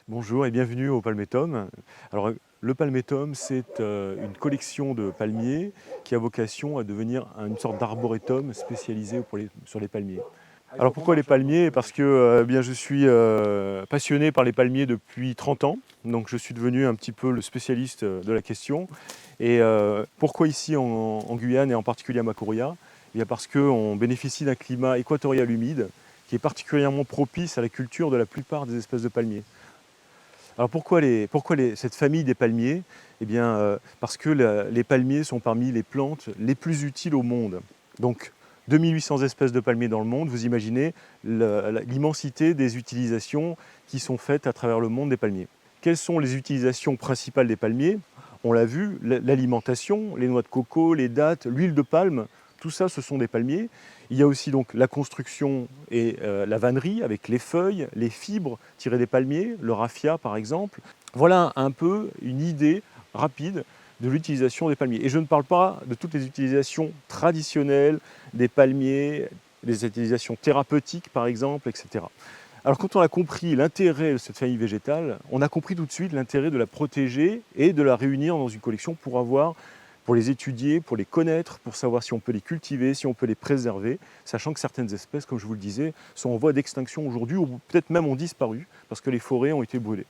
Bonjour et bienvenue au Palmétum. Alors, le Palmétum, c'est une collection de palmiers qui a vocation à devenir une sorte d'arboretum spécialisé sur les palmiers. Alors pourquoi les palmiers? Parce que bien, je suis passionné par les palmiers depuis 30 ans, donc je suis devenu un petit peu le spécialiste de la question. Et pourquoi ici en Guyane et en particulier à Macouria? Eh bien parce qu'on bénéficie d'un climat équatorial humide qui est particulièrement propice à la culture de la plupart des espèces de palmiers. Alors cette famille des palmiers? Eh bien, parce que les palmiers sont parmi les plantes les plus utiles au monde. Donc, 2800 espèces de palmiers dans le monde, vous imaginez l'immensité des utilisations qui sont faites à travers le monde des palmiers. Quelles sont les utilisations principales des palmiers? On l'a vu, l'alimentation, les noix de coco, les dattes, l'huile de palme, tout ça, ce sont des palmiers. Il y a aussi donc la construction et la vannerie avec les feuilles, les fibres tirées des palmiers, le raffia par exemple. Voilà un peu une idée rapide de l'utilisation des palmiers. Et je ne parle pas de toutes les utilisations traditionnelles des palmiers, les utilisations thérapeutiques par exemple, etc. Alors quand on a compris l'intérêt de cette famille végétale, on a compris tout de suite l'intérêt de la protéger et de la réunir dans une collection pour les étudier, pour les connaître, pour savoir si on peut les cultiver, si on peut les préserver, sachant que certaines espèces, comme je vous le disais, sont en voie d'extinction aujourd'hui ou peut-être même ont disparu parce que les forêts ont été brûlées.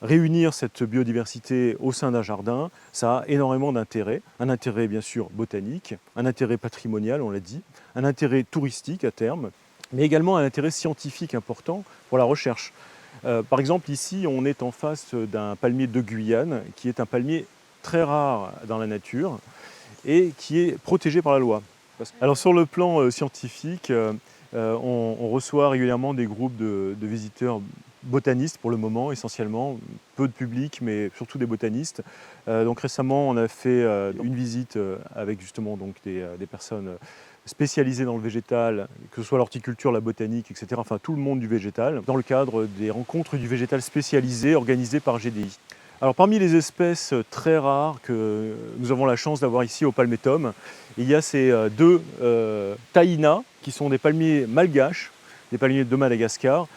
Réunir cette biodiversité au sein d'un jardin, ça a énormément d'intérêt. Un intérêt bien sûr botanique, un intérêt patrimonial, on l'a dit, un intérêt touristique à terme, mais également un intérêt scientifique important pour la recherche. Par exemple, ici, on est en face d'un palmier de Guyane, qui est un palmier très rare dans la nature et qui est protégé par la loi. Alors sur le plan scientifique, on reçoit régulièrement des groupes de visiteurs botanistes pour le moment, essentiellement, peu de public, mais surtout des botanistes. Donc récemment, on a fait une visite avec justement donc, des personnes spécialisées dans le végétal, que ce soit l'horticulture, la botanique, etc., enfin tout le monde du végétal, dans le cadre des rencontres du végétal spécialisé organisées par GDI. Alors parmi les espèces très rares que nous avons la chance d'avoir ici au Palmétum, il y a ces deux taïnas qui sont des palmiers malgaches, des palmiers de Madagascar,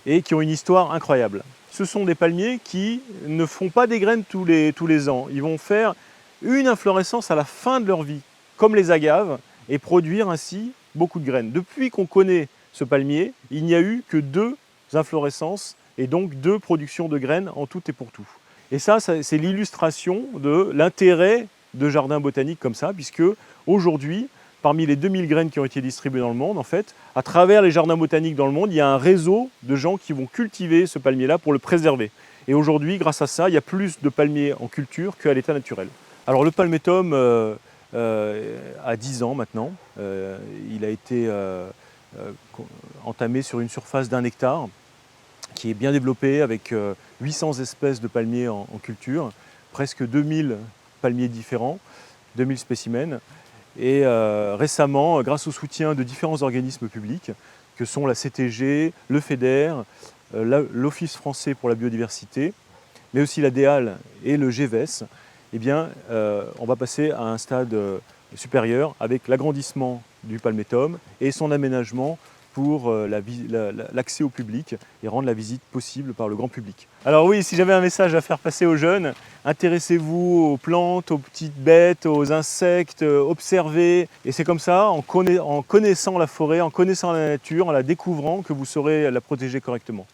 et qui ont une histoire incroyable. Ce sont des palmiers qui ne font pas des graines tous les ans. Ils vont faire une inflorescence à la fin de leur vie, comme les agaves, et produire ainsi beaucoup de graines. Depuis qu'on connaît ce palmier, il n'y a eu que 2 inflorescences et donc 2 productions de graines en tout et pour tout. Et ça c'est l'illustration de l'intérêt de jardins botaniques comme ça, puisque aujourd'hui, parmi les 2000 graines qui ont été distribuées dans le monde, en fait, à travers les jardins botaniques dans le monde, il y a un réseau de gens qui vont cultiver ce palmier-là pour le préserver. Et aujourd'hui, grâce à ça, il y a plus de palmiers en culture qu'à l'état naturel. Alors le Palmétum a 10 ans maintenant. Il a été entamé sur une surface d'1 hectare, qui est bien développé avec 800 espèces de palmiers en culture, presque 2000 palmiers différents, 2000 spécimens. Et récemment, grâce au soutien de différents organismes publics, que sont la CTG, le FEDER, l'Office français pour la biodiversité, mais aussi la DEAL et le GEVES, eh bien, on va passer à un stade supérieur avec l'agrandissement du Palmétum et son aménagement pour l'accès au public et rendre la visite possible par le grand public. Alors oui, si j'avais un message à faire passer aux jeunes, intéressez-vous aux plantes, aux petites bêtes, aux insectes, observez. Et c'est comme ça, en connaissant la forêt, en connaissant la nature, en la découvrant, que vous saurez la protéger correctement.